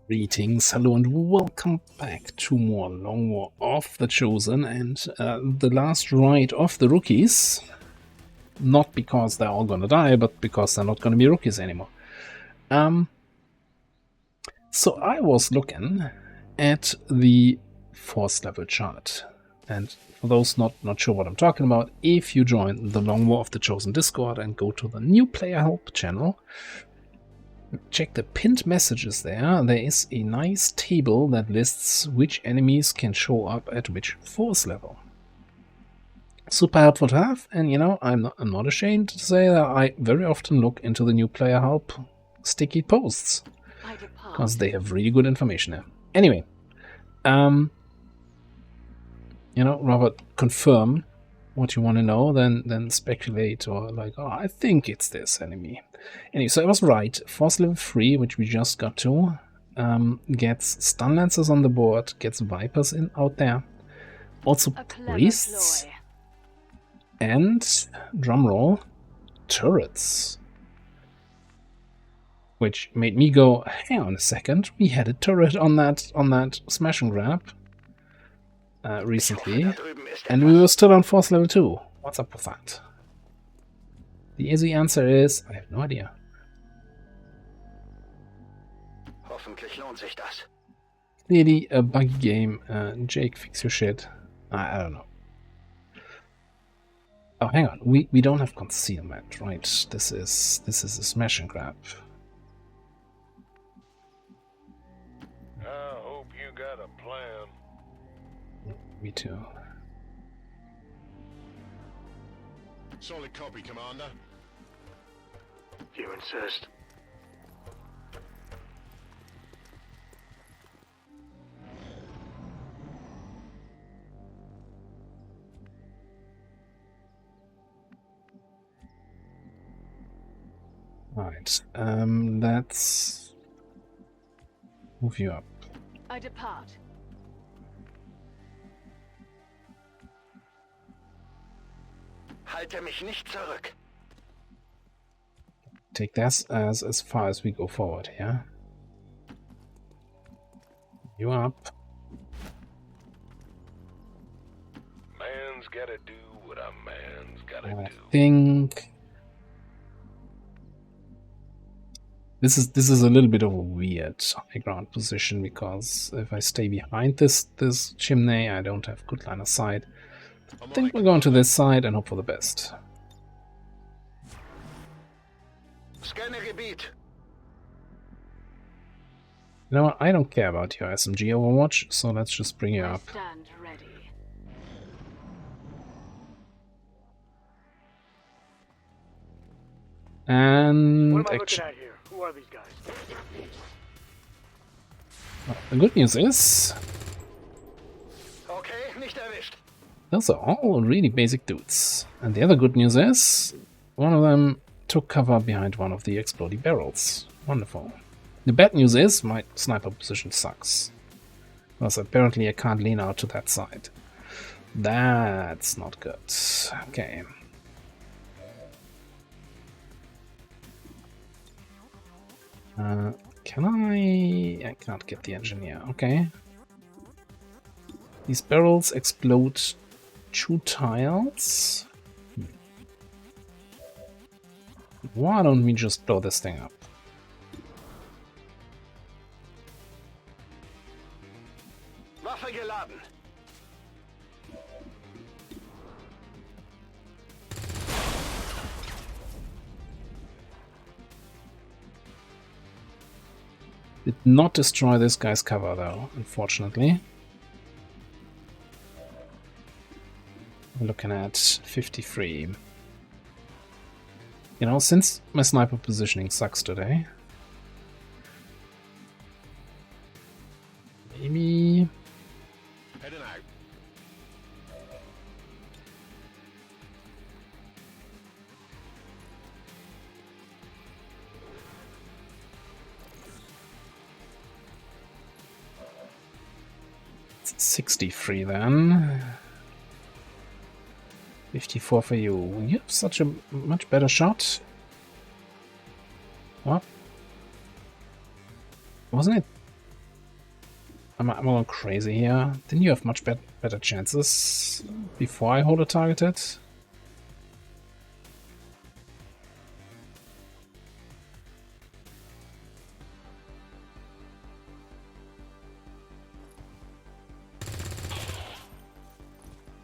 Greetings, hello, and welcome back to more Long War of the Chosen and the last ride of the rookies. Not because they're all gonna die, but because they're not gonna be rookies anymore. So I was looking at the force level chart, and for those not sure what I'm talking about, if you join the Long War of the Chosen Discord and go to the new player help channel, check the pinned messages there. There is a nice table that lists which enemies can show up at which force level. Super helpful to have, and you know, I'm not ashamed to say that I very often look into the new player help sticky posts because they have really good information there. Anyway, you know, rather confirm what you want to know than speculate or like, oh, I think it's this enemy. Anyway, so I was right. Force level 3, which we just got to, gets stun lancers on the board, gets vipers in out there, also priests, and drumroll, turrets. Which made me go, hang on a second, we had a turret on that smash and grab recently, and we were still on force level 2. What's up with that? The easy answer is, I have no idea. Clearly a buggy game. Jake, fix your shit. I don't know. Oh, hang on. We don't have concealment, right? This is a smash and grab. I hope you got a plan. Me too. Solid copy, Commander. You insist. Right. Let's move you up. I depart. Halte mich nicht zurück. Take that as far as we go forward, yeah? You up. Man's gotta do what a man's gotta I do. think this is a little bit of a weird high ground position, because if I stay behind this chimney, I don't have good line of sight. I think we're going to this side and hope for the best. Scanne Gebiet. You know what? I don't care about your SMG Overwatch, so let's just bring you I up. stand ready. And What am I action. looking at here? Who are these guys? The good news is, Okay, nicht erwischt. those are all really basic dudes. And the other good news is, one of them took cover behind one of the exploding barrels. Wonderful. The bad news is, my sniper position sucks. Because apparently I can't lean out to that side. That's not good. Okay. Can I can't get the engineer. Okay. These barrels explode 2 tiles. Why don't we just blow this thing up? Waffe geladen. Did not destroy this guy's cover though, unfortunately. We're looking at 53. You know, since my sniper positioning sucks today, maybe... Heading out. It's 63 then. 54 for you. You have such a much better shot. What? Wasn't it I'm going crazy here. Didn't you have much better chances before I hold a targeted?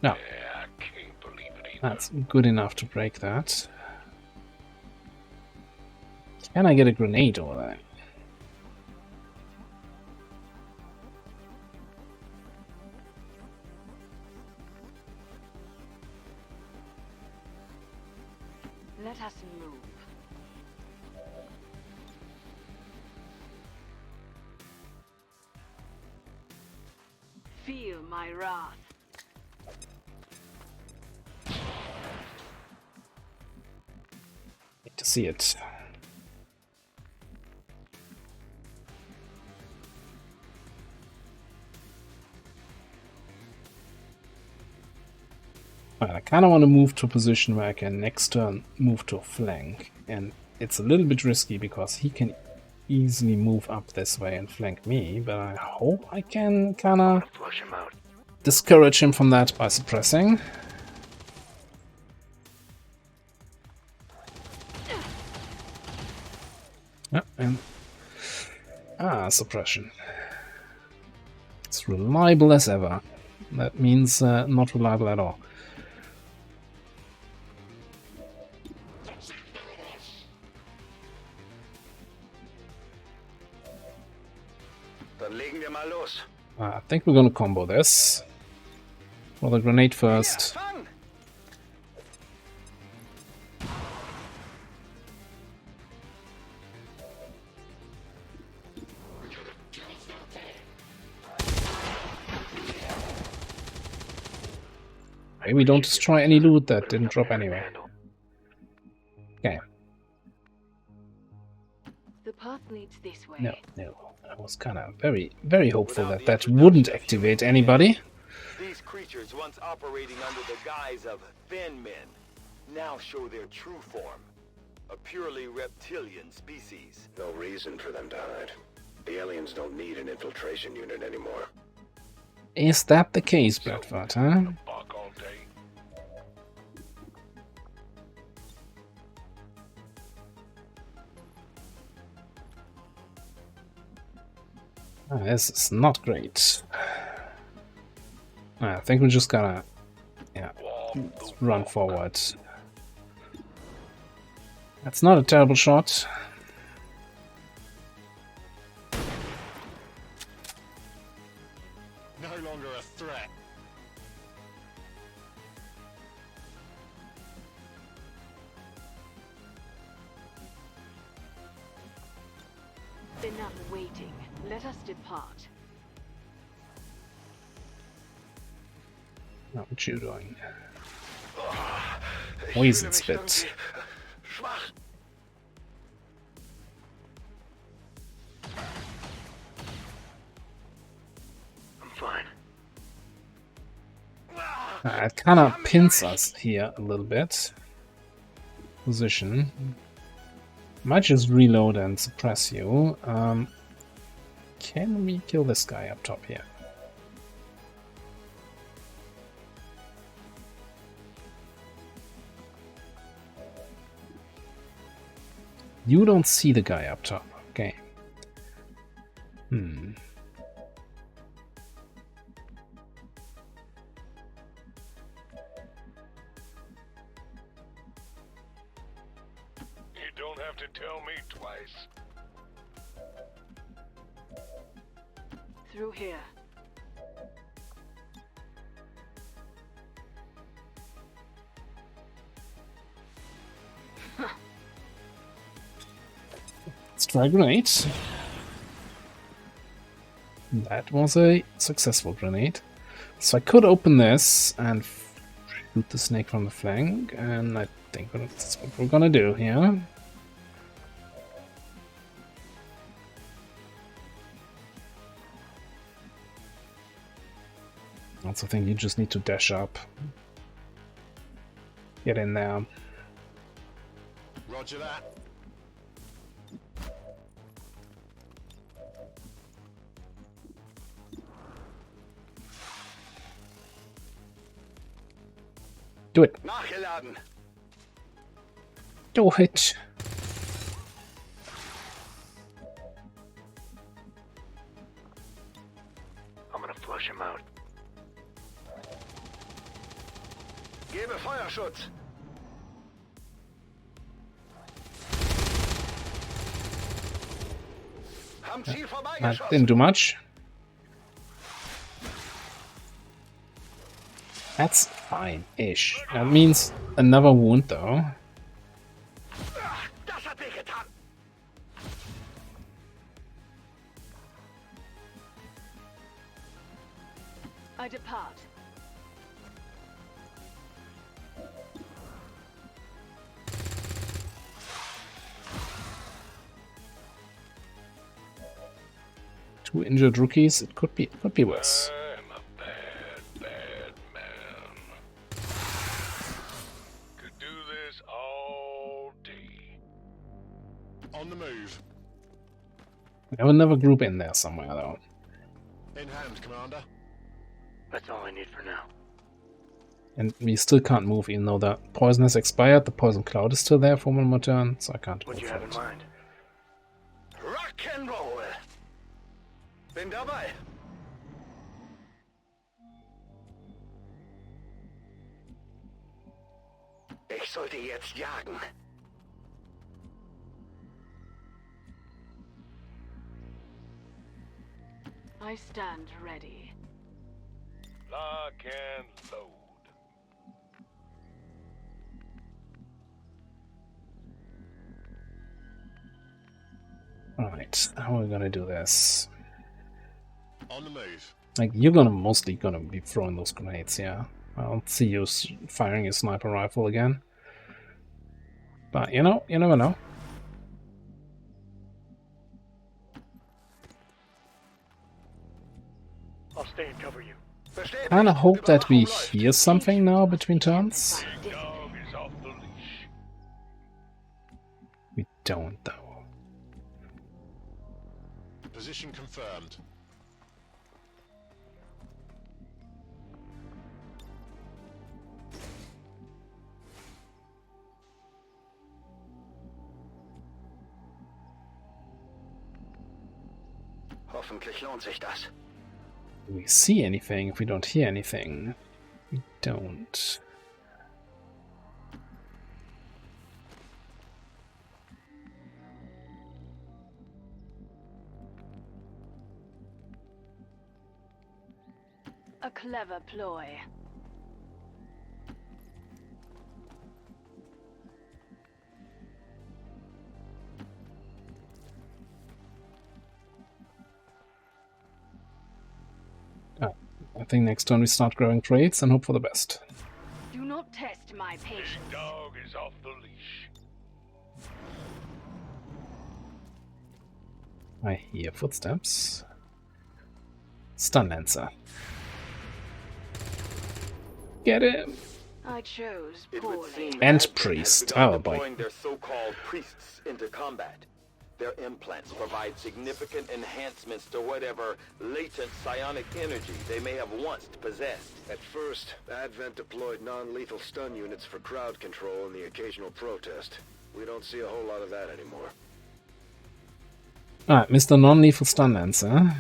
No. Yeah, I can't believe it either. That's good enough to break that. Can I get a grenade over there? Let us move. Feel my wrath. Need to see it. Well, I kind of want to move to a position where I can next turn move to a flank, and it's a little bit risky because he can easily move up this way and flank me, but I hope I can kind of Flush him out. discourage him from that by suppressing. And suppression. It's reliable as ever. That means not reliable at all. Dann legen wir mal los. I think we're gonna combo this. Well, the grenade first. Ja, fang! Maybe we don't destroy any loot that didn't drop anyway. Okay. The path leads this way. No. I was kind of very hopeful that that wouldn't activate anybody. These creatures, once operating under the guise of thin men, now show their true form. A purely reptilian species. No reason for them to hide. The aliens don't need an infiltration unit anymore. Is that the case, Bradford, huh? Fuck all day. This is not great. I think we're just gonna, let's run forward. That's not a terrible shot. No longer a threat. Enough waiting. Let us depart. What you doing? Poison spit. Schwach. I'm fine. It kind of pins us here a little bit. Position. Might just reload and suppress you. Can we kill this guy up top here? You don't see the guy up top. Okay. Hmm. You don't have to tell me twice. Through here. Let's try grenades. That was a successful grenade. So I could open this and shoot the snake from the flank, and I think that's what we're gonna do here. I also think you just need to dash up. Get in there. Roger that. Do it. Nachgeladen. Do it. I'm gonna flush him out. Gebe Feuerschutz. Am Ziel That vorbeigeschossen. didn't do much. That's fine-ish. That means another wound, though. Das hat wehgetan. I depart. Two injured rookies. It could be worse. I'm a bad, bad man. Could do this all day. On the move. We have another group in there somewhere, though. In hand, Commander. That's all I need for now. And we still can't move, even though the poison has expired. The poison cloud is still there for one more turn, so I can't What move do you have in it. mind? Rock and roll. Bin dabei. Ich sollte jetzt jagen. I stand ready. Lock and load. Alright, how are we gonna do this? On the move. Like, you're mostly gonna be throwing those grenades, yeah. I don't see you firing your sniper rifle again. But, you know, you never know. I'll stay and cover you. Versteht? Kinda hope that we Überwachung läuft. hear something now between turns. Dog is off the leash. We don't, though. Position confirmed. Hoffentlich lohnt sich das. Do we see anything if we don't hear anything? We don't. A clever ploy. I think next turn we start growing traits and hope for the best. Do not test my patience. Dog is off the leash. I hear footsteps. Stun Lancer. Get him! I chose It would poorly. seem And Advent has priest. begun Oh, boy. deploying their so-called priests into combat. Their implants provide significant enhancements to whatever latent psionic energy they may have once possessed. At first, Advent deployed non-lethal stun units for crowd control and the occasional protest. We don't see a whole lot of that anymore. Alright, Mr. Non-Lethal Stun Lancer.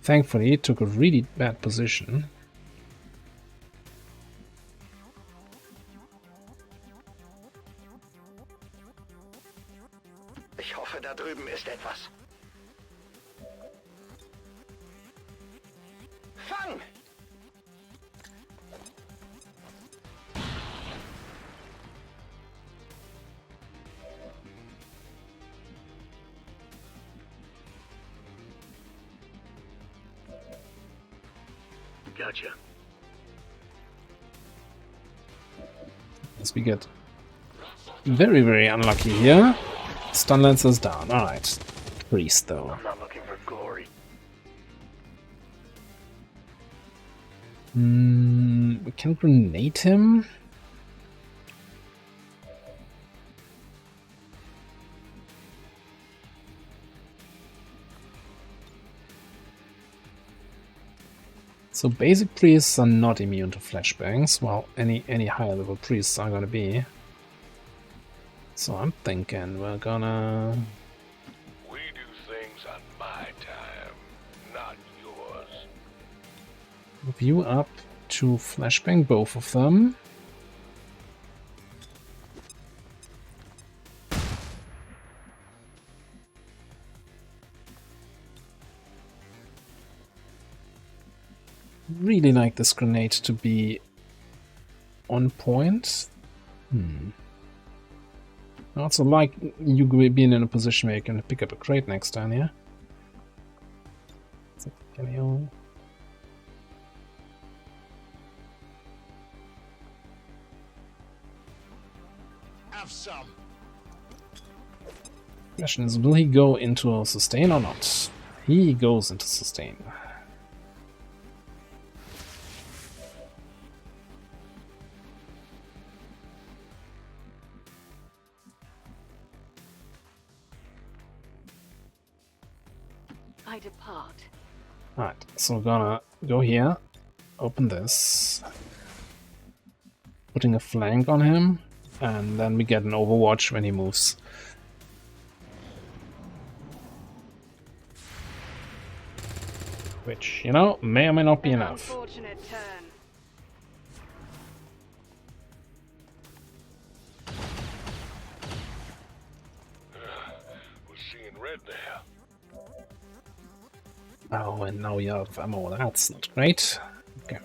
Thankfully, took a really bad position. Ich hoffe, da drüben ist etwas. Fang! Gotcha. As we get very, very unlucky here. Stun Lancer's down. Alright. Priest, though. I'm not looking for glory. We can grenade him. So basic priests are not immune to flashbangs. Well, any higher level priests are gonna be. So I'm thinking we're gonna... We do things on my time, not yours. move you up to flashbang both of them. Really like this grenade to be on point. I also like you being in a position where you can pick up a crate next turn, yeah? So, can you... Have some. Question is, will he go into a sustain or not? He goes into sustain. I depart. Alright, so we're gonna go here, open this, putting a flank on him, and then we get an overwatch when he moves. Which, you know, may or may not be An enough. unfortunate turn. We're seeing red there. Oh, and now you're out of ammo. That's not great. Okay.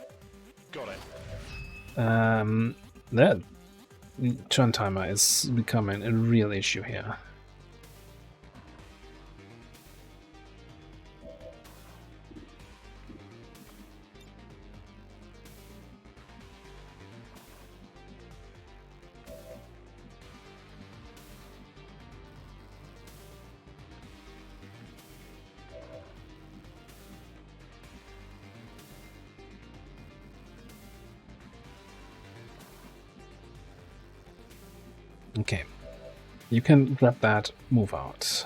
Got it. That turn timer is becoming a real issue here. Okay, you can grab that, move out.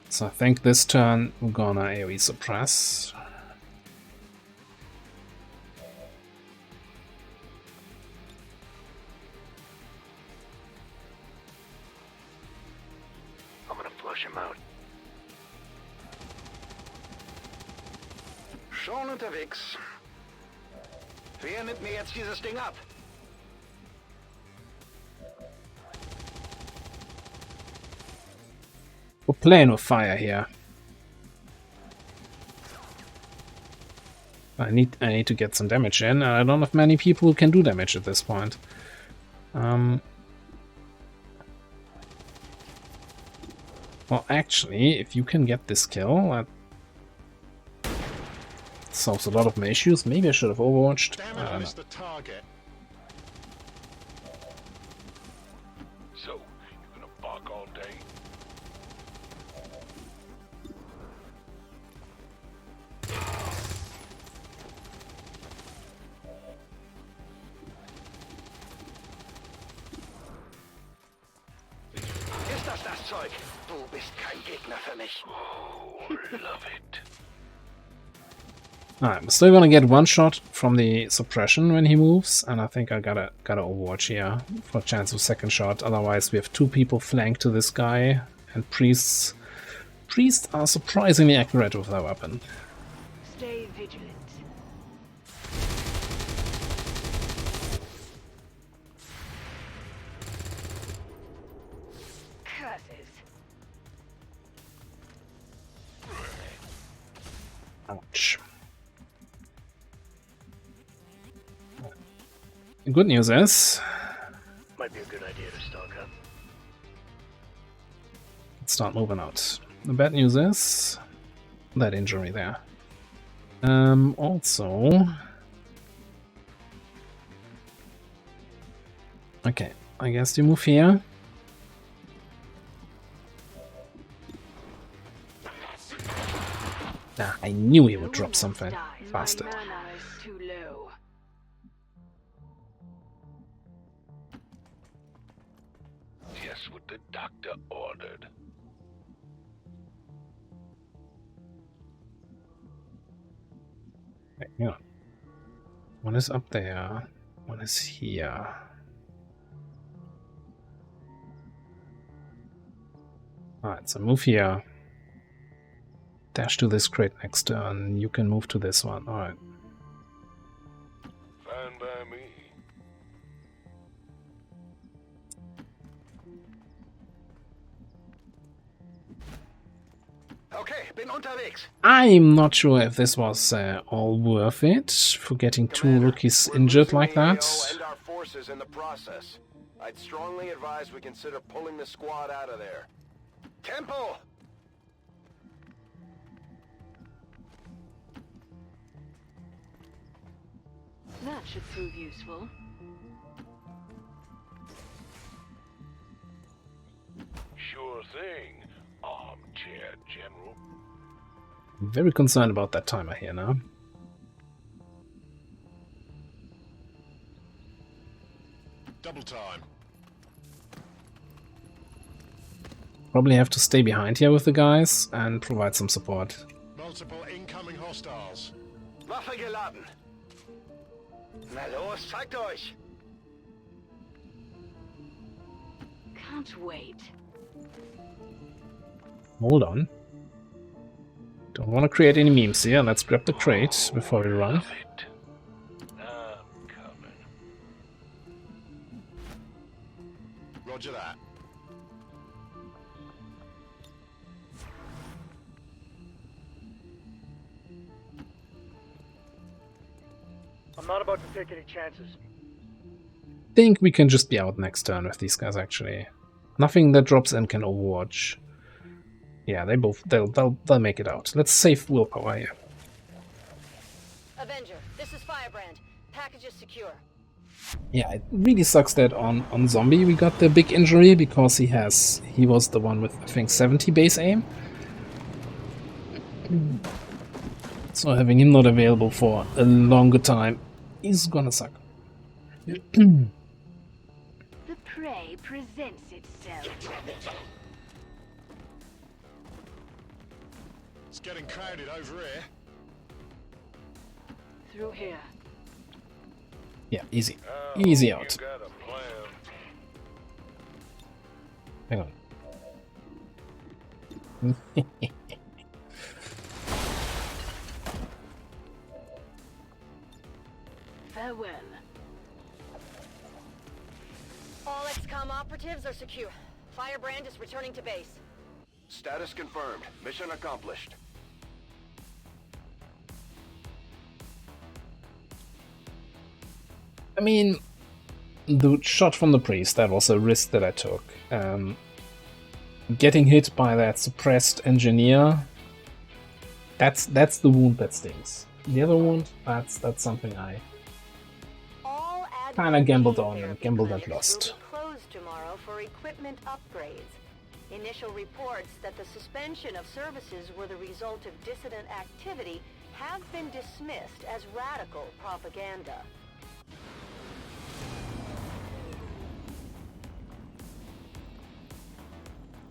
So I think this turn we're gonna AoE suppress. I'm gonna flush him out. Schon unterwegs. Wer nimmt mir jetzt dieses Ding ab? We're playing with fire here. I need to get some damage in, and I don't have many people who can do damage at this point. Well, actually, if you can get this kill, that solves a lot of my issues. Maybe I should have overwatched. Damn I it, I don't know. missed the target. So, you gonna bark all day? Ist das Zeug? Du bist kein Gegner für mich. Oh, love it. Alright, we're still gonna get one shot from the suppression when he moves, and I think I gotta overwatch here for a chance of second shot. Otherwise, we have two people flanked to this guy, and priests are surprisingly accurate with their weapon. Stay vigilant. Curses. Ouch. The good news is, Might be a good idea to stock up. let's start moving out. The bad news is that injury there. Also, okay, I guess you move here. Ah, I knew he would drop something faster. My mana is too low. Just what the doctor ordered. Wait, hang on. One is up there. One is here. Alright, so move here. Dash to this crate next turn. You can move to this one. Alright. Fine by me. Okay, bin unterwegs. I'm not sure if this was all worth it for getting two Commander, rookies we're injured losing like the AO that. and our forces in the process. I'd strongly advise we consider pulling the squad out of there. Tempo! That should prove useful. Sure thing, Armchair General. I'm very concerned about that timer here now. Double time. Probably have to stay behind here with the guys and provide some support. Multiple incoming hostiles. Waffe geladen. Na los, zeigt euch! Can't wait. Hold on. Don't want to create any memes here. Let's grab the crate before we run. Love it. I'm coming. Roger that. I'm not about to take any chances. Think we can just be out next turn with these guys actually. Nothing that drops in can overwatch. Yeah, they'll make it out. Let's save willpower here. Avenger, this is Firebrand. Package is secure. Yeah, it really sucks that on Zombie we got the big injury because he was the one with I think 70 base aim. So having him not available for a longer time is gonna suck. The prey presents itself. It's getting crowded over here. Through here. Yeah, easy. Oh, Easy out. You got a plan. Hang on. Farewell. All XCOM operatives are secure. Firebrand is returning to base. Status confirmed. Mission accomplished. I mean, the shot from the priest, that was a risk that I took. Getting hit by that suppressed engineer, that's the wound that stings. The other wound, that's something I All kinda gambled on and therapy gambled and clinics lost. will be closed tomorrow for equipment upgrades. Initial reports that the suspension of services were the result of dissident activity have been dismissed as radical propaganda.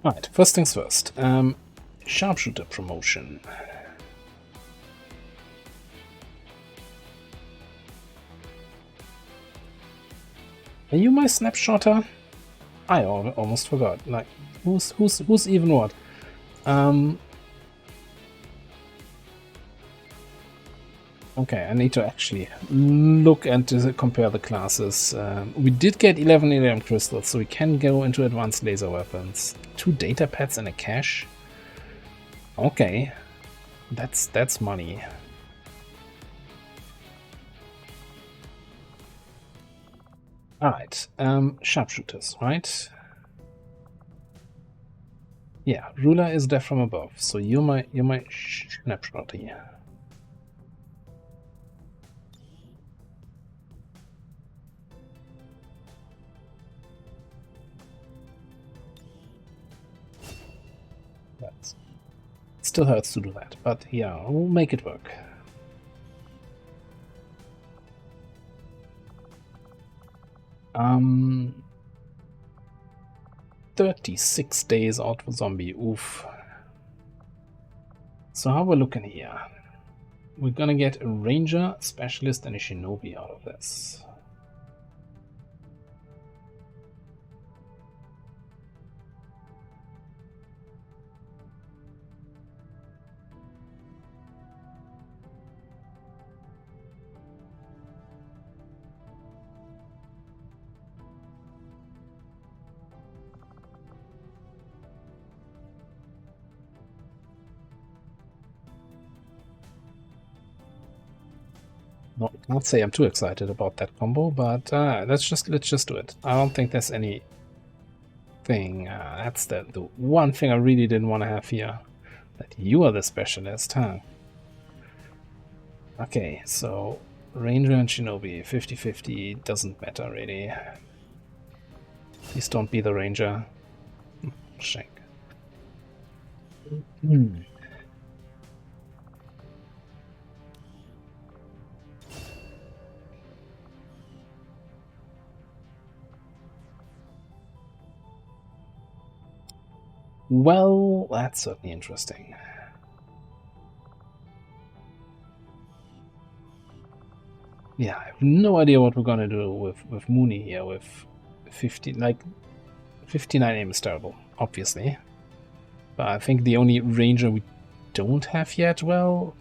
Alright, first things first. Sharpshooter promotion. Are you my snapshotter? I almost forgot. Like, who's even what? Okay, I need to actually look and compare the classes. We did get 11 crystals, so we can go into advanced laser weapons. 2 data pads and a cache. Okay, that's money. Alright, sharpshooters, right? Yeah, ruler is death from above, so you're my snapshot here. That still hurts to do that, but yeah, we'll make it work. Um, 36 days out for zombie. Oof. So how we're looking here? we're gonna get a ranger, a specialist, and a shinobi out of this. No, I can't say I'm too excited about that combo, but let's just do it. I don't think there's anything. That's the one thing I really didn't want to have here. That you are the specialist, huh? Okay, so Ranger and Shinobi, 50-50, doesn't matter really. Please don't be the Ranger. Shank. Well, that's certainly interesting. Yeah, I have no idea what we're gonna do with Mooney here with 50, like 59 aim is terrible, obviously. But I think the only ranger we don't have yet, well,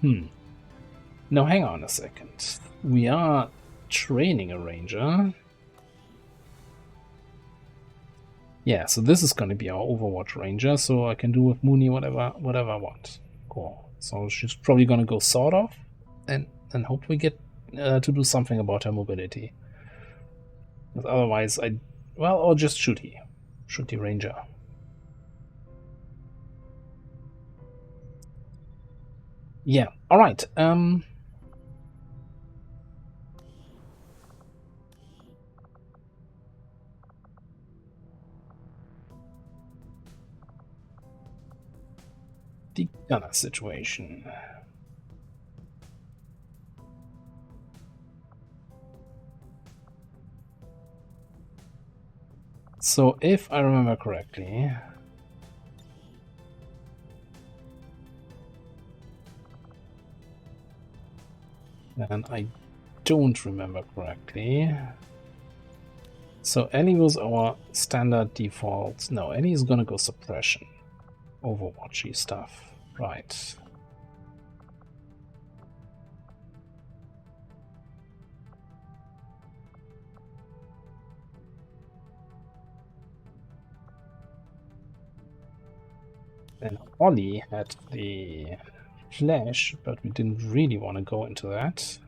no, hang on a second. We are training a ranger. Yeah, so this is going to be our Overwatch Ranger, so I can do with Mooney whatever I want. Cool. So she's probably going to go Sword Off, and hope we get to do something about her mobility. But otherwise, or just Shooty Ranger. Yeah, alright. The gunner situation. So if I remember correctly, and I don't remember correctly, so Ellie was our standard default. No, Ellie is gonna go suppression. Overwatchy stuff. Right. Then Ollie had the flash, but we didn't really want to go into that. So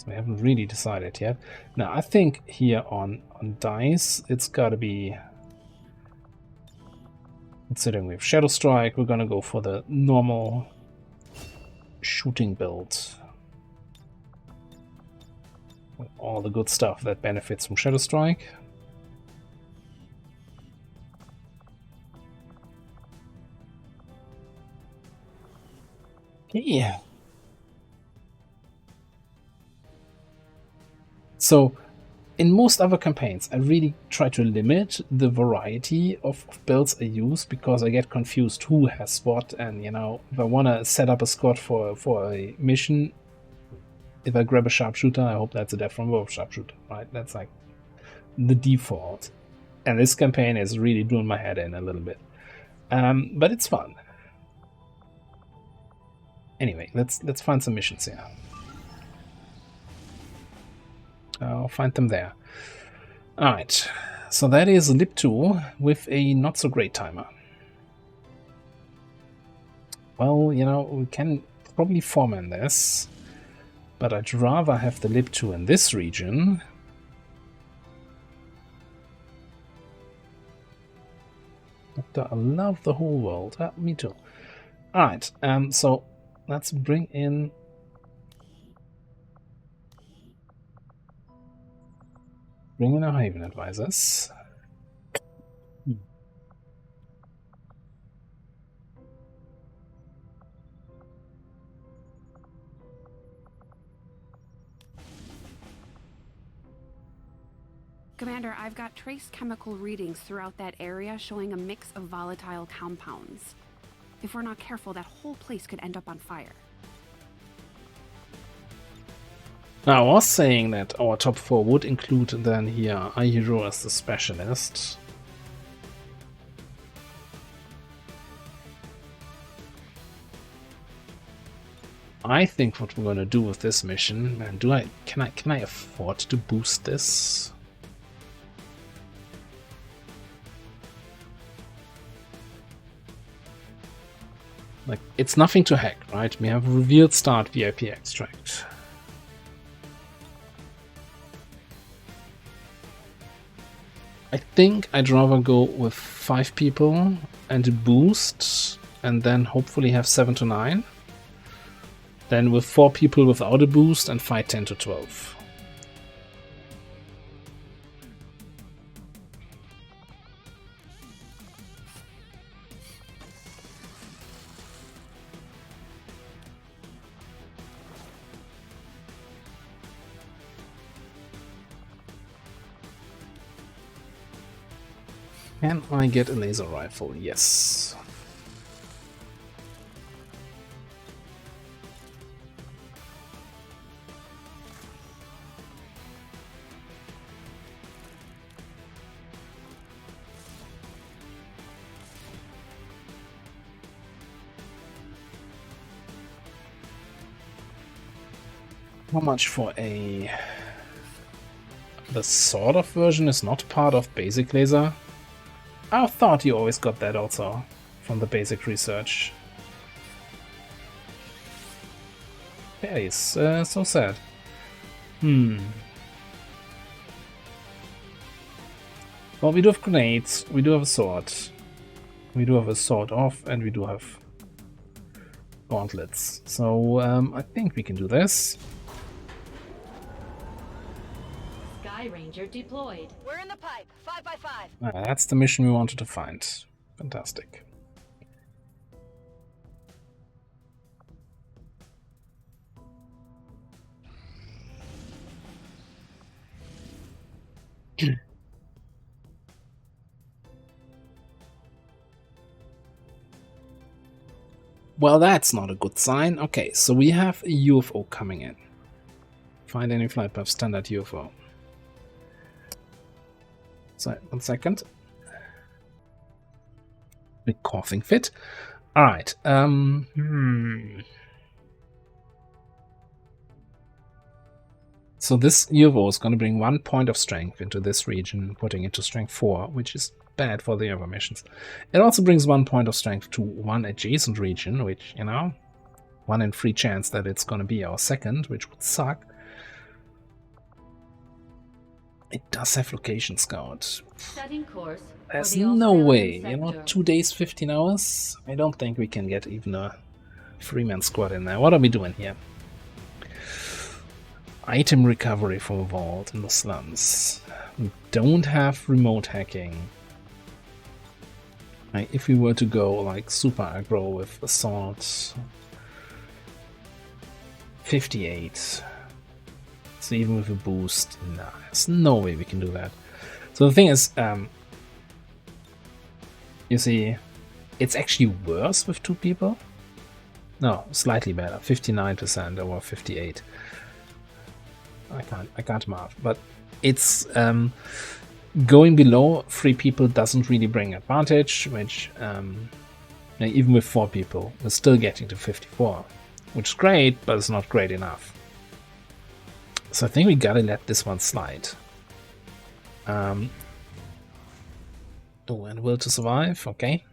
we haven't really decided yet. Now I think here on dice it's gotta be, considering we have Shadow Strike, we're gonna go for the normal shooting build. With all the good stuff that benefits from Shadow Strike. Yeah. So, in most other campaigns, I really try to limit the variety of builds I use because I get confused who has what, and you know, if I want to set up a squad for a mission, if I grab a sharpshooter, I hope that's a death from above sharpshooter, right? That's like the default. And this campaign is really doing my head in a little bit. But it's fun. Anyway, let's find some missions here. I'll find them there. Alright, so that is Lip 2 with a not so great timer. Well, you know, we can probably foreman this, but I'd rather have the Lip 2 in this region. I love the whole world. Me too. Alright, so let's bring in our Haven advisors. Commander, I've got trace chemical readings throughout that area showing a mix of volatile compounds. If we're not careful, that whole place could end up on fire. Now, I was saying that our top 4 would include then here iHero as the specialist. I think what we're going to do with this mission, man, can I afford to boost this? Like, it's nothing to hack, right? We have revealed start VIP extract. I think I'd rather go with 5 people and a boost, and then hopefully have 7 to 9. Then with 4 people without a boost and fight 10 to 12. Can I get a laser rifle? Yes. How much for a... The sort of version is not part of basic laser? I thought you always got that also from the basic research. That is so sad. Well, we do have grenades, we do have a sword. We do have a sword off, and we do have gauntlets. So I think we can do this. Ranger deployed. We're in the pipe. 5x5. That's the mission we wanted to find. Fantastic. Well, that's not a good sign. Okay, so we have a UFO coming in. Find any flight path, standard UFO. So, 1 second. Big coughing fit. Alright. So this UFO is going to bring 1 point of strength into this region, putting it to strength 4, which is bad for the other missions. It also brings 1 point of strength to 1 adjacent region, which, you know, 1 in 3 chance that it's going to be our second, which would suck. It does have location scout. Setting course. There's no way, you know, 2 days, 15 hours? I don't think we can get even a 3-man squad in there. What are we doing here? Item recovery from a vault in the slums. We don't have remote hacking. Like, if we were to go like super aggro with assault, 58. So even with a boost, nah, there's no way we can do that. So the thing is, you see, it's actually worse with 2 people. No, slightly better, 59% over 58. I can't math, but it's going below 3 people doesn't really bring advantage, which even with 4 people, we're still getting to 54, which is great, but it's not great enough. So I think we gotta let this one slide. Oh, and will to survive, okay.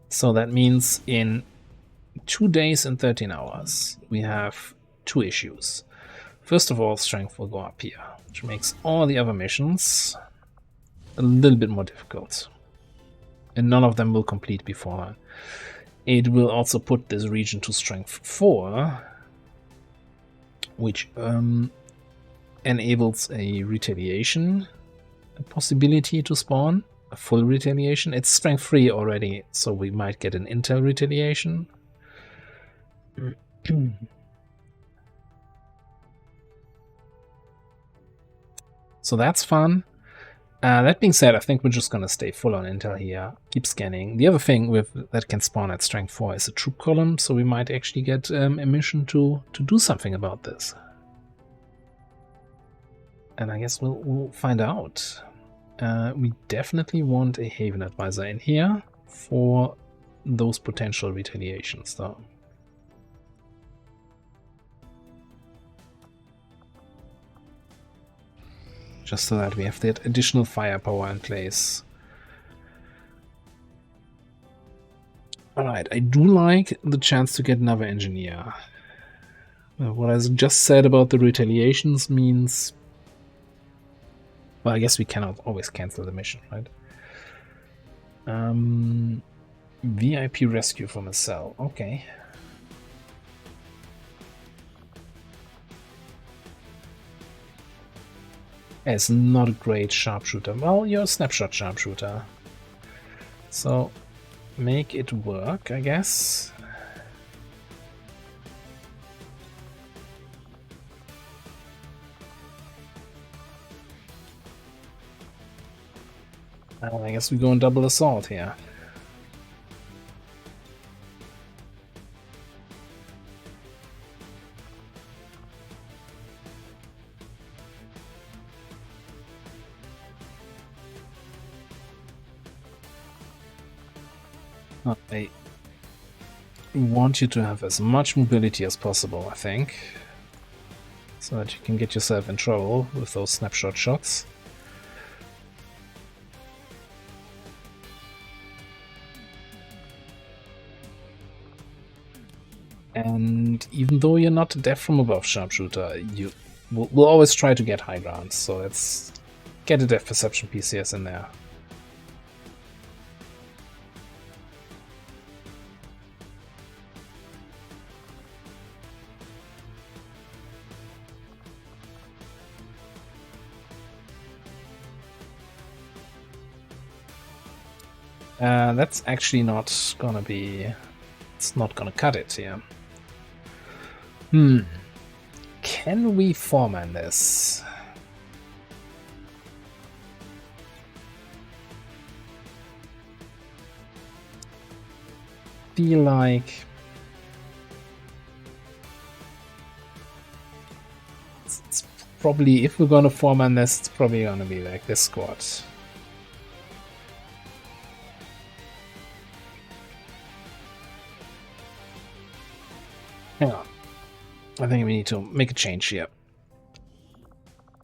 So that means in 2 days and 13 hours, we have 2 issues. First of all, strength will go up here, which makes all the other missions a little bit more difficult. And none of them will complete before that. It will also put this region to strength 4, which enables a retaliation possibility to spawn, a full retaliation. It's strength 3 already, so we might get an intel retaliation. So that's fun. That being said, I think we're just going to stay full on intel here, keep scanning. The other thing that can spawn at strength 4 is a troop column, so we might actually get a mission to do something about this. And I guess we'll find out. We definitely want a Haven Advisor in here for those potential retaliations, though. Just so that we have that additional firepower in place. Alright, I do like the chance to get another engineer. What I just said about the retaliations means... Well, I guess we cannot always cancel the mission, right? VIP rescue from a cell. Okay. It's not a great sharpshooter. Well, you're a snapshot sharpshooter. So, make it work, I guess. I guess we go on double assault here. I want you to have as much mobility as possible, I think, so that you can get yourself in trouble with those snapshot shots. And even though you're not a death from above sharpshooter, we'll always try to get high ground, so let's get a death perception PCS in there. That's actually not gonna be... It's not gonna cut it here. Can we foreman this? Feel like... It's probably, if we're gonna foreman this, it's probably gonna be like this squad. Hang on. I think we need to make a change here.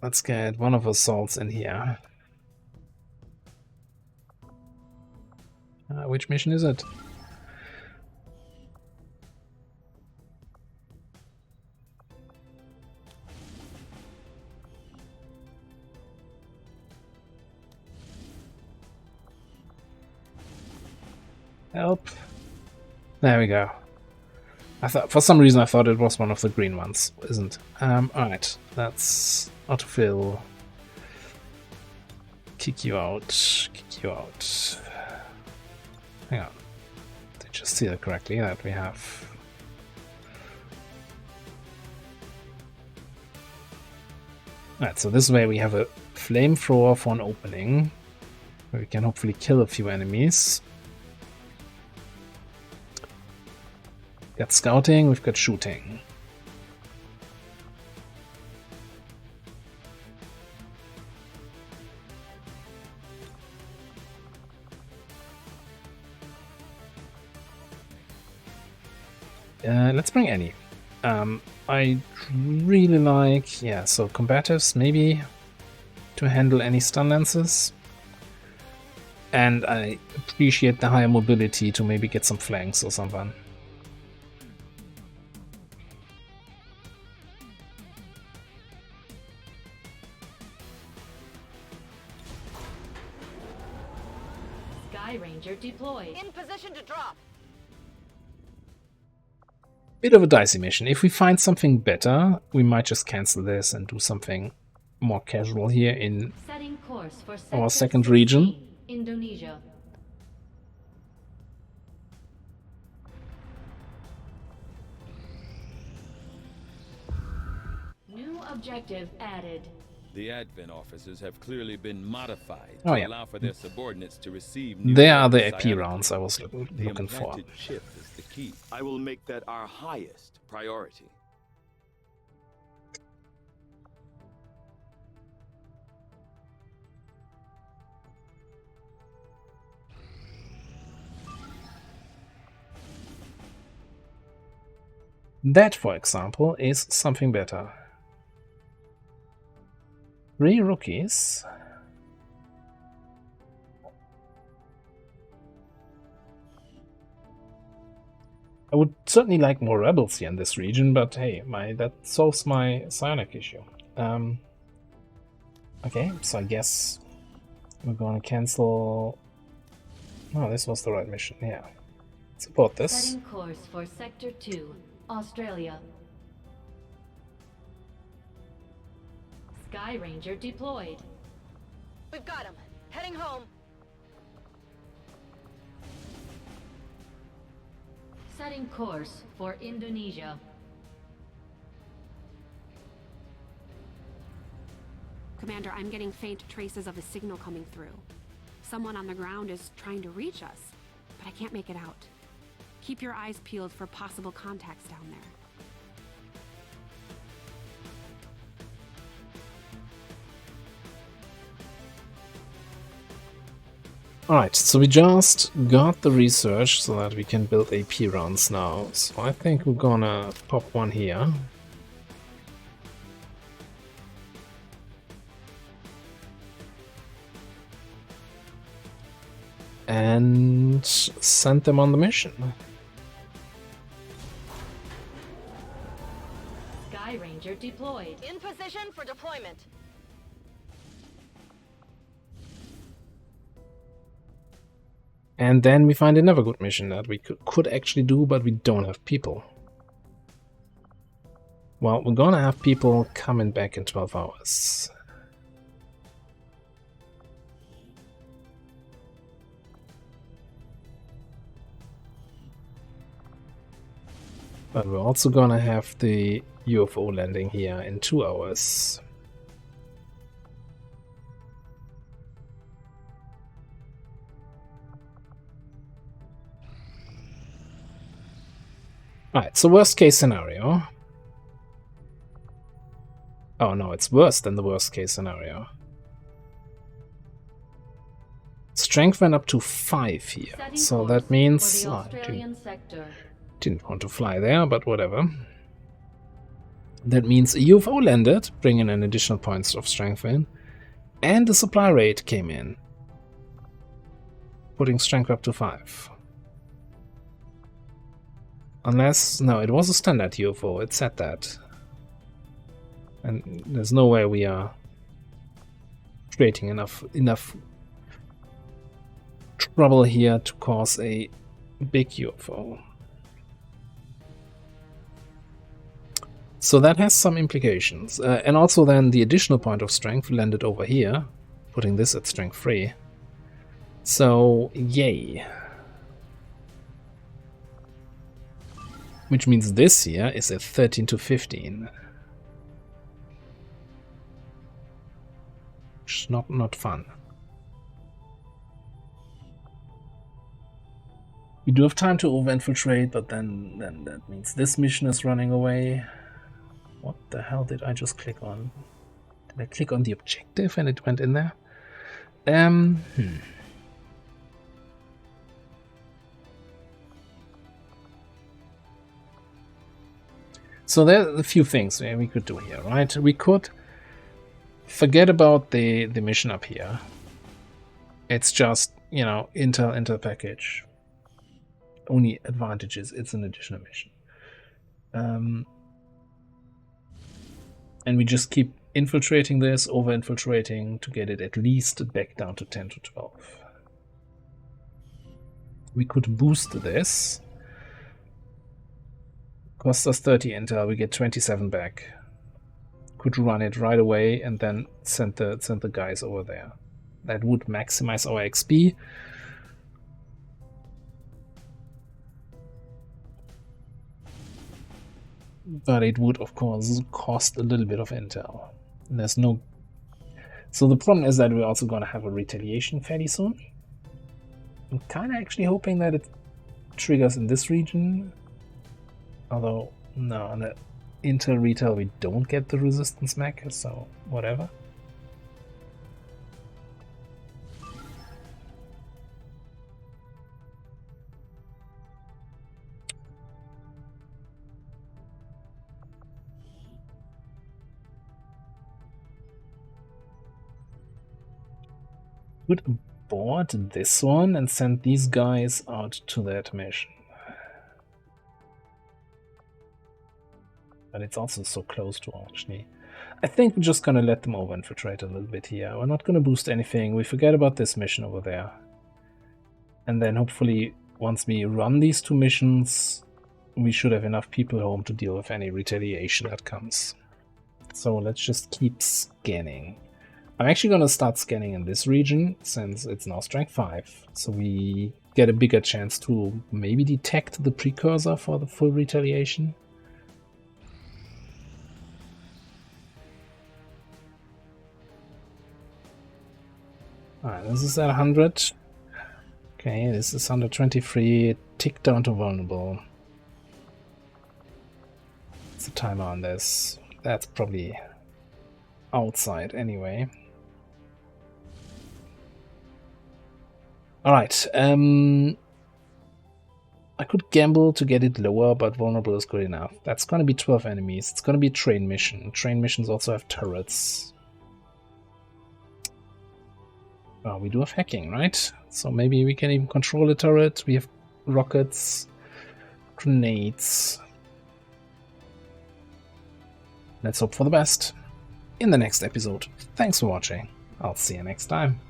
Let's get one of our assaults in here. Which mission is it? Help. There we go. I thought, for some reason I thought it was one of the green ones. Isn't. Alright, let's autofill. Kick you out. Kick you out. Hang on. Did I just see that correctly? That we have... Alright, so this way we have a flamethrower for an opening, where we can hopefully kill a few enemies. Got scouting, we've got shooting. Let's bring Annie. I really like, yeah, so combatives maybe to handle any stun lances. And I appreciate the higher mobility to maybe get some flanks or something. Sky Ranger deployed. In position to drop. Bit of a dicey mission. If we find something better, we might just cancel this and do something more casual here in Setting course for our Sector second region. 16, Indonesia. New objective added. The advent officers have clearly been modified Oh, to yeah. allow for their subordinates to receive new There are the weapons AP sciatically. rounds I was The looking for. implanted chip is the key. I will make that our highest priority. That, for example, is something better. 3 rookies. I would certainly like more rebels here in this region, but hey, that solves my psionic issue. Okay, so I guess we're gonna cancel. Oh, this was the right mission. Yeah, support this. Setting course for Sector 2, Australia. Sky Ranger deployed. We've got him. Heading home. Setting course for Indonesia. Commander, I'm getting faint traces of a signal coming through. Someone on the ground is trying to reach us, but I can't make it out. Keep your eyes peeled for possible contacts down there. Alright, so we just got the research so that we can build AP rounds now. So I think we're gonna pop one here. And send them on the mission. Sky Ranger deployed. In position for deployment. And then we find another good mission that we could actually do, but we don't have people. Well, we're gonna have people coming back in 12 hours. But we're also gonna have the UFO landing here in 2 hours. Alright, so worst case scenario. Oh no, it's worse than the worst case scenario. Strength went up to 5 here, Setting so course that means for the I Australian sector. didn't want to fly there, but whatever. That means a UFO landed, bringing an additional points of strength in, and the supply rate came in, putting strength up to 5. Unless, no, it was a standard UFO, it said that. And there's no way we are creating enough trouble here to cause a big UFO. So that has some implications. And also then the additional point of strength landed over here, putting this at strength 3. So, yay. Which means this here is a 13 to 15. Which is not fun. We do have time to over-infiltrate, but then that means this mission is running away. What the hell did I just click on? Did I click on the objective and it went in there? So there are a few things we could do here, right? We could forget about the mission up here. It's just, you know, Intel package. Only advantages, it's an additional mission. And we just keep infiltrating this, over-infiltrating to get it at least back down to 10 to 12. We could boost this. Cost us 30 intel, we get 27 back. Could run it right away and then send the guys over there. That would maximize our XP. But it would, of course, cost a little bit of intel. There's no... So the problem is that we're also going to have a retaliation fairly soon. I'm kind of actually hoping that it triggers in this region. Although, no, on the Intel retail we don't get the resistance mech, so whatever. Could abort this one and send these guys out to that mission. But it's also so close to actually. I think we're just gonna let them over-infiltrate a little bit here. We're not gonna boost anything. We forget about this mission over there. And then hopefully, once we run these 2 missions, we should have enough people home to deal with any retaliation that comes. So let's just keep scanning. I'm actually gonna start scanning in this region, since it's now strength 5. So we get a bigger chance to maybe detect the precursor for the full retaliation. Alright, this is at 100. Okay, this is 123. Tick down to vulnerable. What's the timer on this? That's probably outside anyway. Alright, I could gamble to get it lower, but vulnerable is good enough. That's gonna be 12 enemies. It's gonna be a train mission. Train missions also have turrets. Oh, we do have hacking, right? So maybe we can even control a turret. We have rockets, grenades. Let's hope for the best in the next episode. Thanks for watching. I'll see you next time.